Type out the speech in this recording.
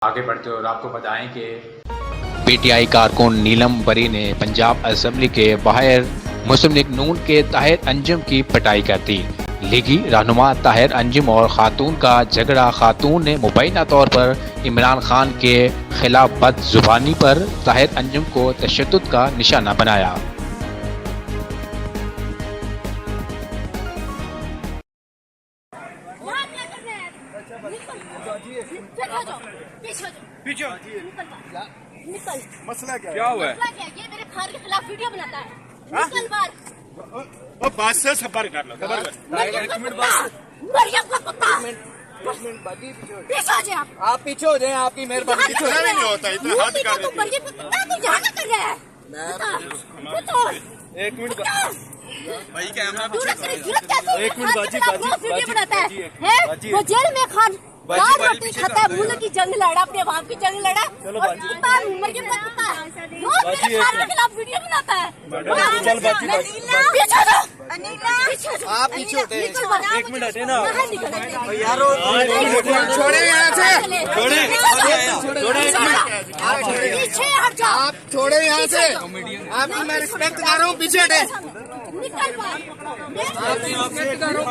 आगे बढ़ते और आपको बताएं कि पीटीआई कारकुन नीलम बरी ने पंजाब असेंबली के बाहर मुस्लिम लीग नून के ताहिर अंजुम की पिटाई कर दी। लीगी रहनुमा ताहिर अंजुम और खातून का झगड़ा। खातून ने मुबैना तौर पर इमरान खान के खिलाफ बदजुबानी पर ताहिर अंजुम को तशद्दुद का निशाना बनाया। निकल। मसला क्या हुआ है? ये मेरे खान के खिलाफ वीडियो बनाता है। निकल बाहर। बात से सबर कर लो, सबर कर। मरियम का कुत्ता। पीछे हो जाए आप पीछे हो जाए, आपकी मेहरबानी। पीछे नहीं होता, इतना हाथ कर देते। मरियम का कुत्ता तू यहाँ क्या कर रहा है? एक मिनट भाई कैमरा एक मिनट वीडियो बनाता है। वो जेल में खान दाल रोटी खाता है, भूल की जंग लड़ा, अपने बाप की जंग लड़ा। और कुत्ता मरियम का कुत्ता रोज मेरे खान के खिलाफ वीडियो बनाता है। चल बाजी पीछे हो जाओ। आप पीछे होते हैं। एक मिनट है ना यार, छोड़े यहाँ से, छोड़े पीछे हट जाओ। आप छोड़े यहाँ से। आपकी मैं रिस्पेक्ट कर रहा हूँ, पीछे हटे। निकल बाहर।